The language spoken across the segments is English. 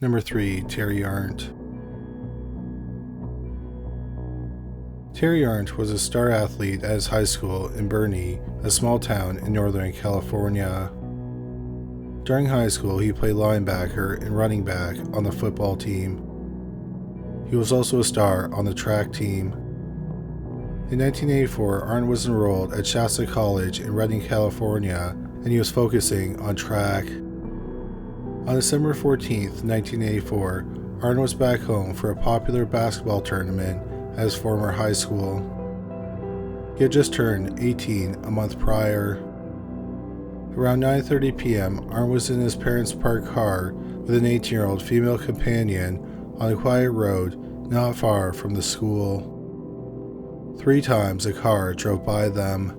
Number 3. Terry Arndt. Terry Arndt was a star athlete at his high school in Bernie, a small town in Northern California. During high school, he played linebacker and running back on the football team. He was also a star on the track team. In 1984, Arndt was enrolled at Shasta College in Redding, California, and he was focusing on track. On December 14, 1984, Arndt was back home for a popular basketball tournament at his former high school. He had just turned 18 a month prior. Around 9:30 p.m., Arndt was in his parents' parked car with an 18-year-old female companion on a quiet road not far from the school. 3 times a car drove by them.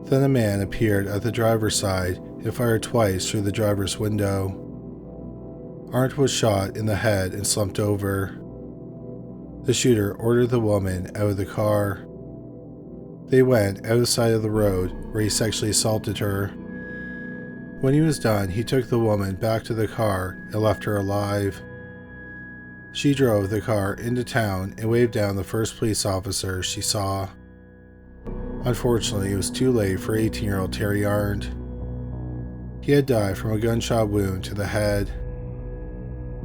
Then a man appeared at the driver's side and fired twice through the driver's window. Arndt was shot in the head and slumped over. The shooter ordered the woman out of the car. They went out of the side of the road where he sexually assaulted her. When he was done, he took the woman back to the car and left her alive. She drove the car into town and waved down the first police officer she saw. Unfortunately, it was too late for 18-year-old Terry Arndt. He had died from a gunshot wound to the head.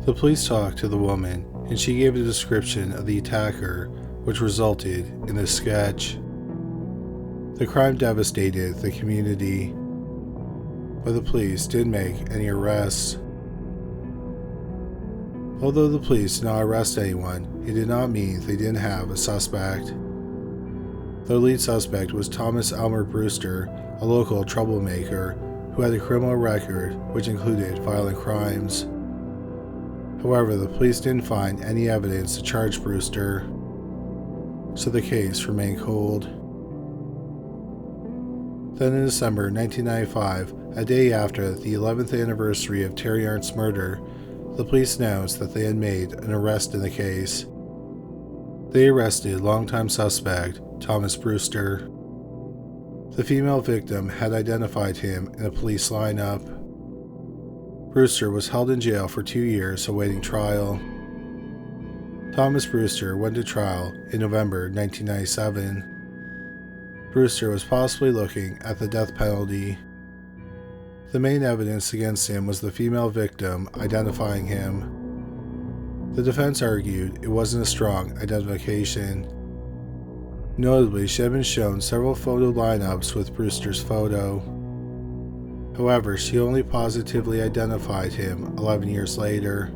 The police talked to the woman, and she gave a description of the attacker, which resulted in this sketch. The crime devastated the community, but the police didn't make any arrests. Although the police did not arrest anyone, it did not mean they didn't have a suspect. Their lead suspect was Thomas Elmer Brewster, a local troublemaker who had a criminal record which included violent crimes. However, the police didn't find any evidence to charge Brewster, so the case remained cold. Then in December 1995, a day after the 11th anniversary of Terry Arndt's murder, the police announced that they had made an arrest in the case. They arrested longtime suspect Thomas Brewster. The female victim had identified him in a police lineup. Brewster was held in jail for 2 years awaiting trial. Thomas Brewster went to trial in November 1997. Brewster was possibly looking at the death penalty. The main evidence against him was the female victim identifying him. The defense argued it wasn't a strong identification. Notably, she had been shown several photo lineups with Brewster's photo. However, she only positively identified him 11 years later.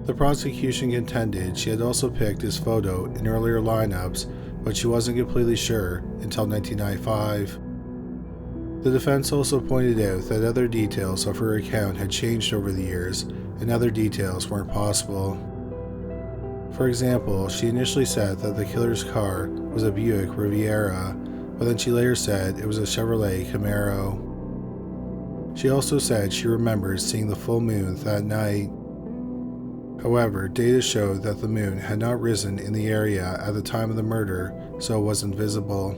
The prosecution contended she had also picked his photo in earlier lineups, but she wasn't completely sure until 1995. The defense also pointed out that other details of her account had changed over the years, and other details weren't possible. For example, she initially said that the killer's car was a Buick Riviera, but then she later said it was a Chevrolet Camaro. She also said she remembers seeing the full moon that night. However, data showed that the moon had not risen in the area at the time of the murder, so it wasn't visible.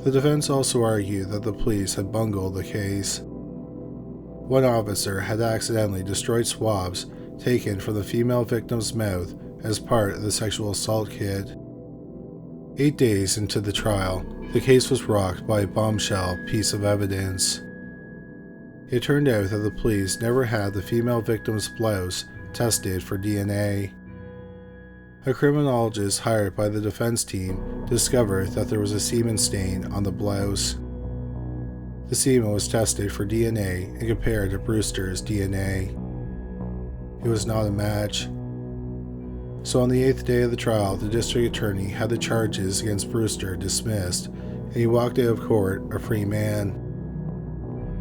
The defense also argued that the police had bungled the case. One officer had accidentally destroyed swabs taken from the female victim's mouth as part of the sexual assault kit. 8 days into the trial, the case was rocked by a bombshell piece of evidence. It turned out that the police never had the female victim's blouse tested for DNA. A criminologist hired by the defense team discovered that there was a semen stain on the blouse. The semen was tested for DNA and compared to Brewster's DNA. It was not a match. So on the 8th day of the trial, the district attorney had the charges against Brewster dismissed, and he walked out of court a free man.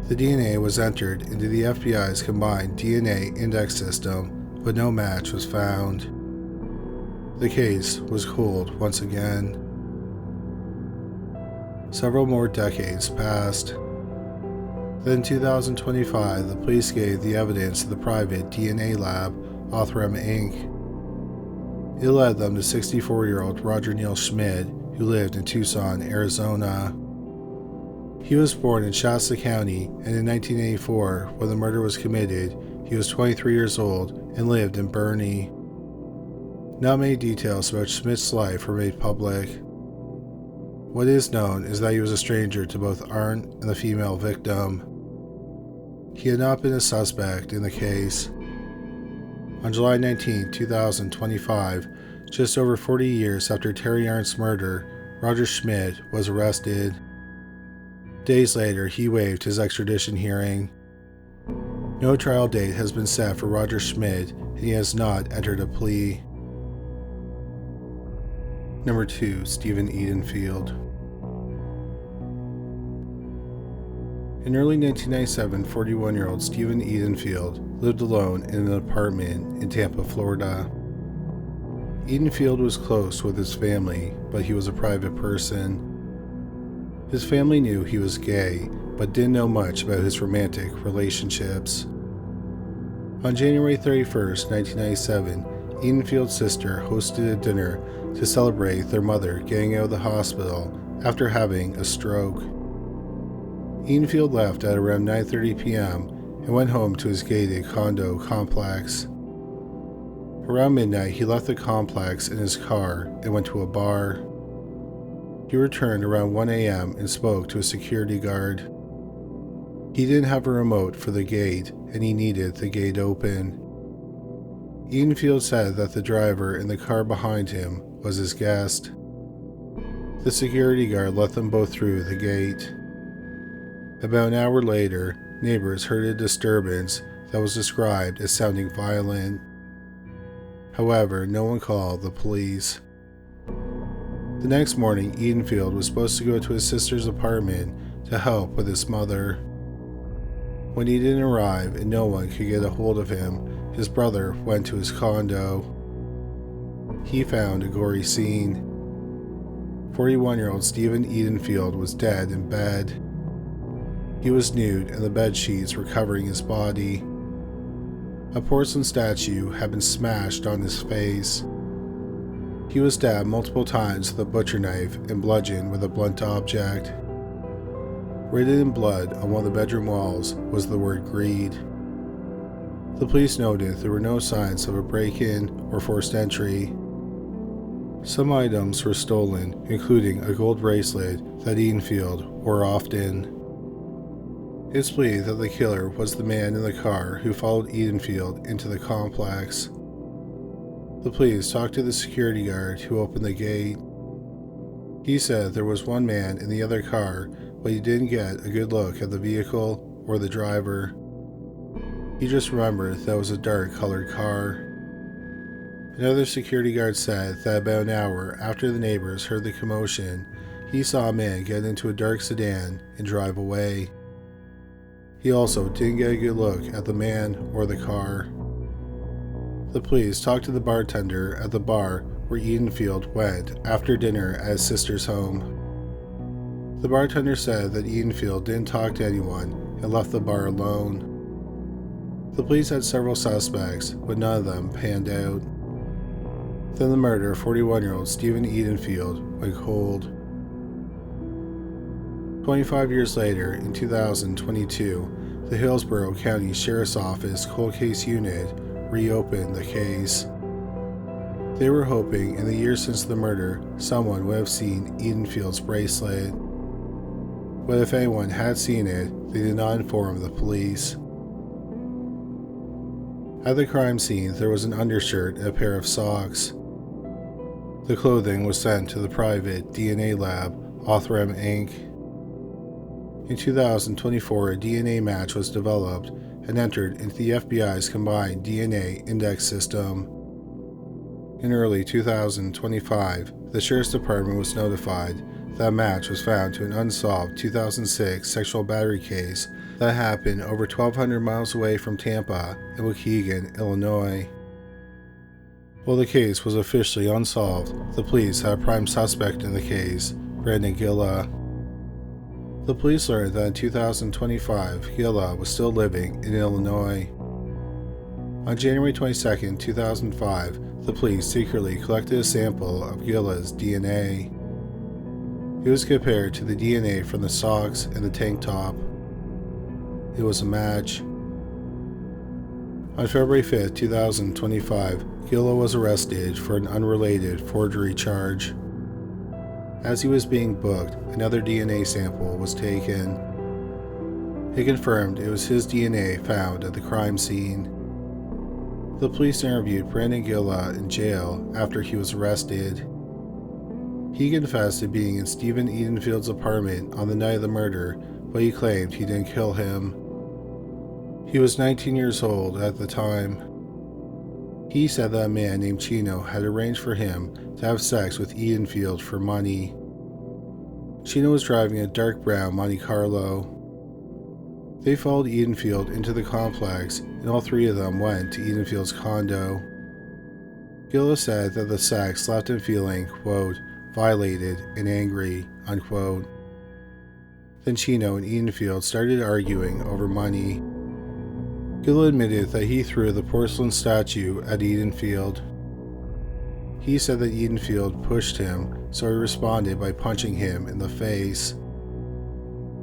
The DNA was entered into the FBI's combined DNA index system, but no match was found. The case was cold once again. Several more decades passed. Then in 2025, the police gave the evidence to the private DNA lab, Othrem Inc. It led them to 64-year-old Roger Neil Schmidt, who lived in Tucson, Arizona. He was born in Shasta County, and in 1984, when the murder was committed, he was 23 years old and lived in Bernie. Not many details about Schmidt's life were made public. What is known is that he was a stranger to both Arndt and the female victim. He had not been a suspect in the case. On July 19, 2025, just over 40 years after Terry Arndt's murder, Roger Schmidt was arrested. Days later, he waived his extradition hearing. No trial date has been set for Roger Schmidt, and he has not entered a plea. Number 2. Stephen Edenfield. In early 1997, 41-year-old Stephen Edenfield lived alone in an apartment in Tampa, Florida. Edenfield was close with his family, but he was a private person. His family knew he was gay, but didn't know much about his romantic relationships. On January 31st, 1997, Edenfield's sister hosted a dinner to celebrate their mother getting out of the hospital after having a stroke. Edenfield left at around 9:30 p.m. and went home to his gated condo complex. Around midnight, he left the complex in his car and went to a bar. He returned around 1 a.m. and spoke to a security guard. He didn't have a remote for the gate, and he needed the gate open. Edenfield said that the driver in the car behind him was his guest. The security guard let them both through the gate. About an hour later, neighbors heard a disturbance that was described as sounding violent. However, no one called the police. The next morning, Edenfield was supposed to go to his sister's apartment to help with his mother. When he didn't arrive and no one could get a hold of him, his brother went to his condo. He found a gory scene. 41-year-old Stephen Edenfield was dead in bed. He was nude and the bed sheets were covering his body. A porcelain statue had been smashed on his face. He was stabbed multiple times with a butcher knife and bludgeoned with a blunt object. Written in blood on one of the bedroom walls was the word greed. The police noted there were no signs of a break-in or forced entry. Some items were stolen, including a gold bracelet that Edenfield wore often. It's believed that the killer was the man in the car who followed Edenfield into the complex. The police talked to the security guard who opened the gate. He said there was one man in the other car, but he didn't get a good look at the vehicle or the driver. He just remembered that it was a dark-colored car. Another security guard said that about an hour after the neighbors heard the commotion, he saw a man get into a dark sedan and drive away. He also didn't get a good look at the man or the car. The police talked to the bartender at the bar where Edenfield went after dinner at his sister's home. The bartender said that Edenfield didn't talk to anyone and left the bar alone. The police had several suspects, but none of them panned out. Then the murder of 41-year-old Stephen Edenfield went cold. 25 years later, in 2022, the Hillsborough County Sheriff's Office Cold Case Unit reopened the case. They were hoping in the years since the murder, someone would have seen Edenfield's bracelet. But if anyone had seen it, they did not inform the police. At the crime scene, there was an undershirt and a pair of socks. The clothing was sent to the private DNA lab, Othrem Inc. In 2024, a DNA match was developed and entered into the FBI's combined DNA index system. In early 2025, the Sheriff's Department was notified that a match was found to an unsolved 2006 sexual battery case that happened over 1,200 miles away from Tampa in Waukegan, Illinois. While the case was officially unsolved, the police had a prime suspect in the case, Brandon Gilla. The police learned that in 2025, Gilla was still living in Illinois. On January 22, 2005, the police secretly collected a sample of Gilla's DNA. It was compared to the DNA from the socks and the tank top. It was a match. On February 5, 2025, Gilla was arrested for an unrelated forgery charge. As he was being booked, another DNA sample was taken. It confirmed it was his DNA found at the crime scene. The police interviewed Brandon Gilla in jail after he was arrested. He confessed to being in Stephen Edenfield's apartment on the night of the murder, but he claimed he didn't kill him. He was 19 years old at the time. He said that a man named Chino had arranged for him to have sex with Edenfield for money. Chino was driving a dark brown Monte Carlo. They followed Edenfield into the complex, and all three of them went to Edenfield's condo. Gilla said that the sex left him feeling, quote, violated and angry, unquote. Then Chino and Edenfield started arguing over money. Gilla admitted that he threw the porcelain statue at Edenfield. He said that Edenfield pushed him, so he responded by punching him in the face.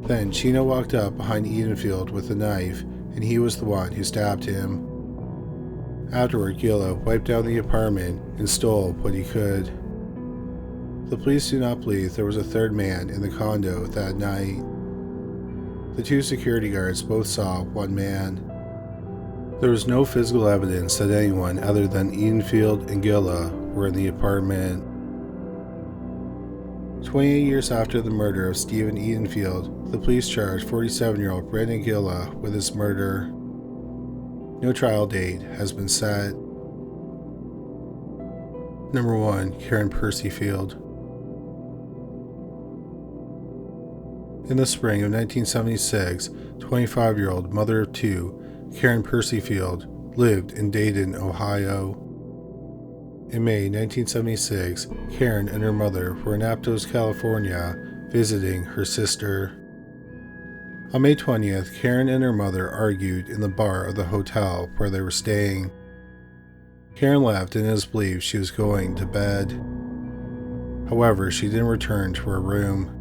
Then Chino walked up behind Edenfield with a knife, and he was the one who stabbed him. Afterward, Gilla wiped down the apartment and stole what he could. The police do not believe there was a third man in the condo that night. The two security guards both saw one man. There was no physical evidence that anyone other than Edenfield and Gilla were in the apartment. 28 years after the murder of Stephen Edenfield, the police charged 47-year-old Brandon Gilla with his murder. No trial date has been set. Number 1. Karen Percifield. In the spring of 1976, 25-year-old mother of two, Karen Percifield, lived in Dayton, Ohio. In May 1976, Karen and her mother were in Aptos, California, visiting her sister. On May 20th, Karen and her mother argued in the bar of the hotel where they were staying. Karen left and it is believed she was going to bed. However, she didn't return to her room.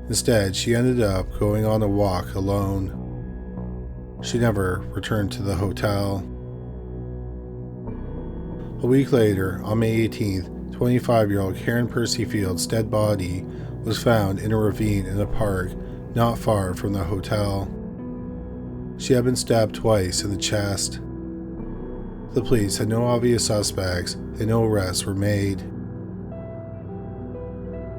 Instead, she ended up going on a walk alone. She never returned to the hotel. A week later, on May 18th, 25-year-old Karen Percifield's dead body was found in a ravine in a park not far from the hotel. She had been stabbed twice in the chest. The police had no obvious suspects and no arrests were made.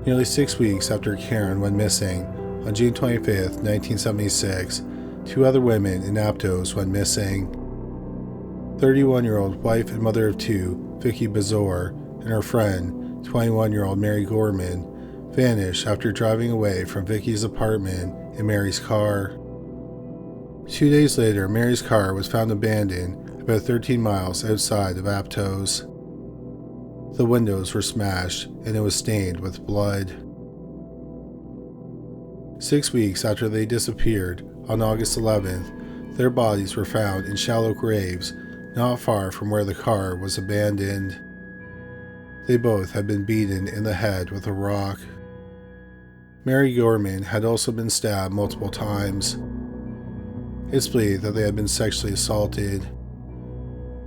Nearly 6 weeks after Karen went missing, on June 25th, 1976, two other women in Aptos went missing. 31-year-old wife and mother of two, Vicky Bazor, and her friend, 21-year-old Mary Gorman, vanished after driving away from Vicky's apartment in Mary's car. 2 days later, Mary's car was found abandoned about 13 miles outside of Aptos. The windows were smashed and it was stained with blood. 6 weeks after they disappeared, on August 11th, their bodies were found in shallow graves not far from where the car was abandoned. They both had been beaten in the head with a rock. Mary Gorman had also been stabbed multiple times. It's believed that they had been sexually assaulted.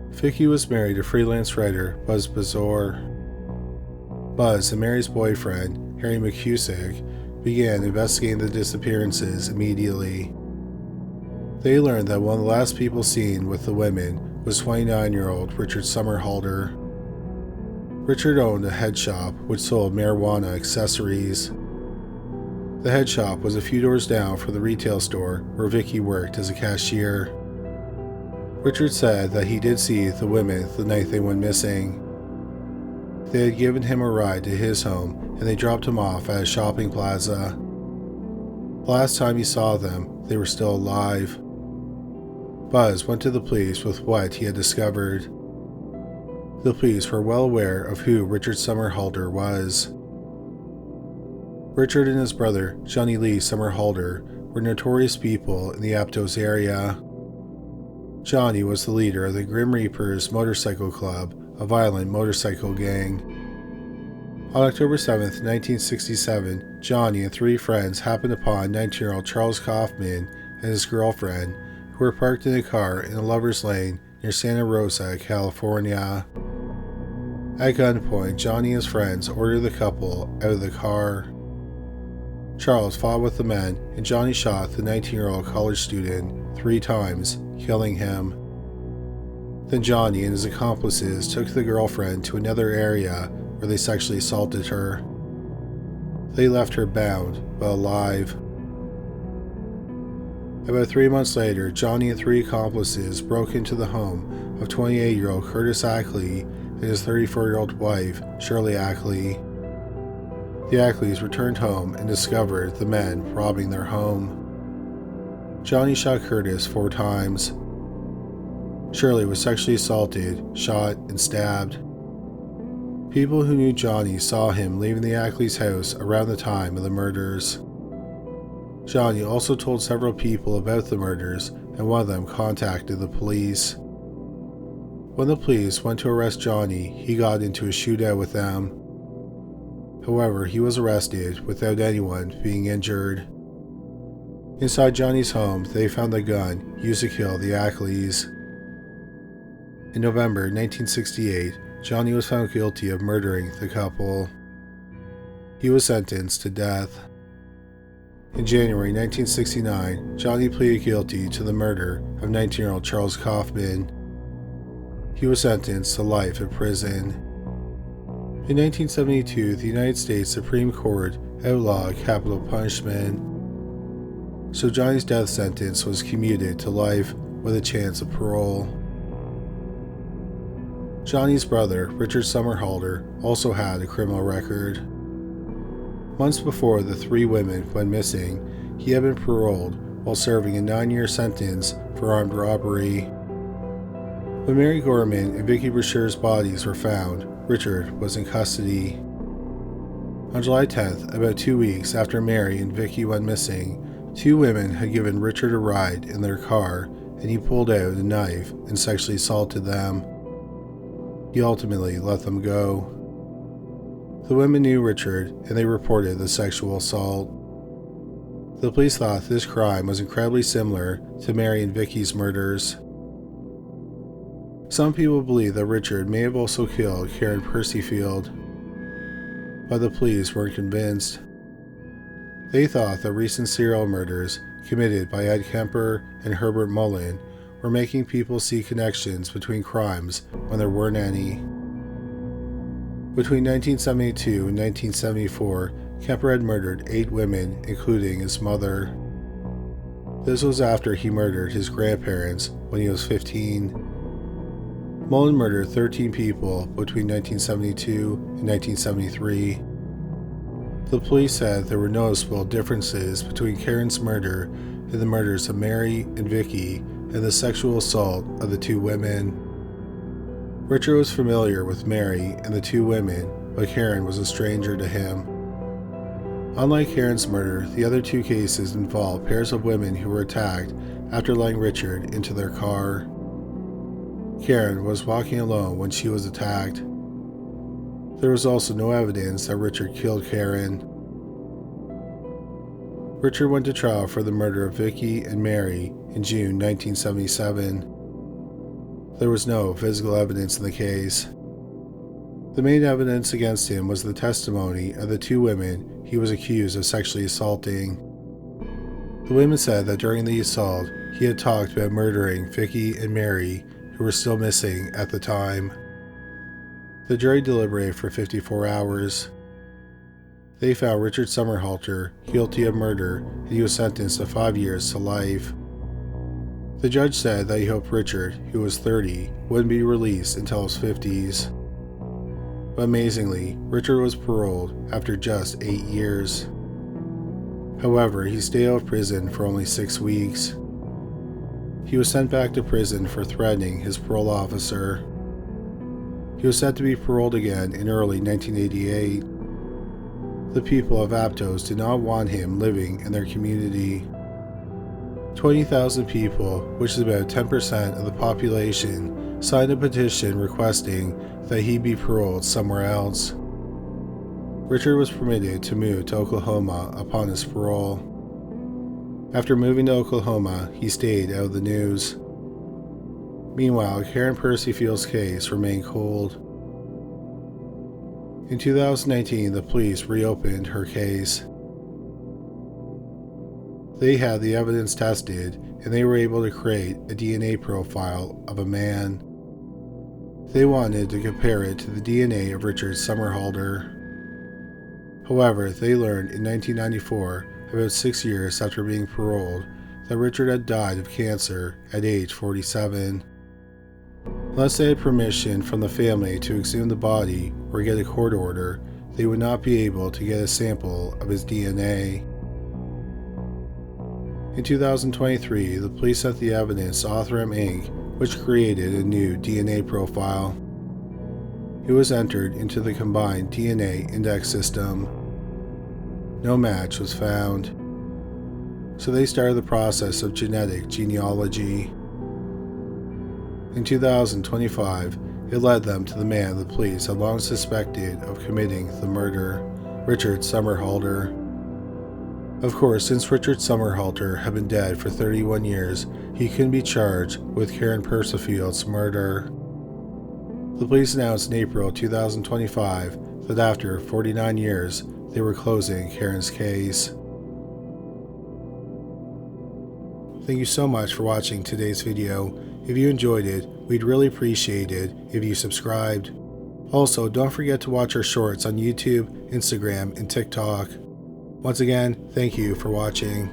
Vicky was married to freelance writer Buzz Bazor. Buzz and Mary's boyfriend, Harry McCusick, began investigating the disappearances immediately. They learned that one of the last people seen with the women was 29-year-old Richard Somerhalder. Richard owned a head shop which sold marijuana accessories. The head shop was a few doors down from the retail store where Vicky worked as a cashier. Richard said that he did see the women the night they went missing. They had given him a ride to his home and they dropped him off at a shopping plaza. The last time he saw them, they were still alive. Buzz went to the police with what he had discovered. The police were well aware of who Richard Somerhalder was. Richard and his brother, Johnny Lee Somerhalder, were notorious people in the Aptos area. Johnny was the leader of the Grim Reapers Motorcycle Club, a violent motorcycle gang. On October 7, 1967, Johnny and three friends happened upon 19-year-old Charles Kaufman and his girlfriend, who were parked in a car in a lover's lane near Santa Rosa, California. At gunpoint, Johnny and his friends ordered the couple out of the car. Charles fought with the men, and Johnny shot the 19-year-old college student 3 times, killing him. Then Johnny and his accomplices took the girlfriend to another area where they sexually assaulted her. They left her bound, but alive. About 3 months later, Johnny and 3 accomplices broke into the home of 28-year-old Curtis Ackley and his 34-year-old wife, Shirley Ackley. The Ackleys returned home and discovered the men robbing their home. Johnny shot Curtis 4 times. Shirley was sexually assaulted, shot, and stabbed. People who knew Johnny saw him leaving the Ackleys' house around the time of the murders. Johnny also told several people about the murders, and one of them contacted the police. When the police went to arrest Johnny, he got into a shootout with them. However, he was arrested without anyone being injured. Inside Johnny's home, they found the gun used to kill the Ackleys. In November 1968, Johnny was found guilty of murdering the couple. He was sentenced to death. In January 1969, Johnny pleaded guilty to the murder of 19-year-old Charles Kaufman. He was sentenced to life in prison. In 1972, the United States Supreme Court outlawed capital punishment, so Johnny's death sentence was commuted to life with a chance of parole. Johnny's brother, Richard Somerhalder, also had a criminal record. Months before the 3 women went missing, he had been paroled while serving a 9-year sentence for armed robbery. When Mary Gorman and Vicky Brashear's bodies were found, Richard was in custody. On July 10th, about 2 weeks after Mary and Vicky went missing, 2 women had given Richard a ride in their car, and he pulled out a knife and sexually assaulted them. He ultimately let them go. The women knew Richard, and they reported the sexual assault. The police thought this crime was incredibly similar to Mary and Vicky's murders. Some people believe that Richard may have also killed Karen Percifield, but the police weren't convinced. They thought that recent serial murders committed by Ed Kemper and Herbert Mullen were making people see connections between crimes when there weren't any. Between 1972 and 1974, Kemper had murdered 8 women, including his mother. This was after he murdered his grandparents when he was 15. Mullen murdered 13 people between 1972 and 1973. The police said there were noticeable differences between Karen's murder and the murders of Mary and Vicky and the sexual assault of the 2 women. Richard was familiar with Mary and the 2 women, but Karen was a stranger to him. Unlike Karen's murder, the other 2 cases involved pairs of women who were attacked after letting Richard into their car. Karen was walking alone when she was attacked. There was also no evidence that Richard killed Karen. Richard went to trial for the murder of Vicky and Mary in June 1977. There was no physical evidence in the case. The main evidence against him was the testimony of the 2 women he was accused of sexually assaulting. The women said that during the assault, he had talked about murdering Vicky and Mary, who were still missing at the time. The jury deliberated for 54 hours. They found Richard Somerhalder guilty of murder, and he was sentenced to 5 years to life. The judge said that he hoped Richard, who was 30, wouldn't be released until his 50s. But amazingly, Richard was paroled after just 8 years. However, he stayed out of prison for only 6 weeks. He was sent back to prison for threatening his parole officer. He was set to be paroled again in early 1988. The people of Aptos did not want him living in their community. 20,000 people, which is about 10% of the population, signed a petition requesting that he be paroled somewhere else. Richard was permitted to move to Oklahoma upon his parole. After moving to Oklahoma, he stayed out of the news. Meanwhile, Karen Percifield's case remained cold. In 2019, the police reopened her case. They had the evidence tested, and they were able to create a DNA profile of a man. They wanted to compare it to the DNA of Richard Somerhalder. However, they learned in 1994, about 6 years after being paroled, that Richard had died of cancer at age 47. Unless they had permission from the family to exhume the body or get a court order, they would not be able to get a sample of his DNA. In 2023, the police sent the evidence to Othram Inc., which created a new DNA profile. It was entered into the combined DNA index system. No match was found, so they started the process of genetic genealogy. In 2025, it led them to the man the police had long suspected of committing the murder, Richard Somerhalder. Of course, since Richard Somerhalder had been dead for 31 years, he couldn't be charged with Karen Percifield's murder. The police announced in April 2025 that after 49 years, they were closing Karen's case. Thank you so much for watching today's video. If you enjoyed it, we'd really appreciate it if you subscribed. Also, don't forget to watch our shorts on YouTube, Instagram, and TikTok. Once again, thank you for watching.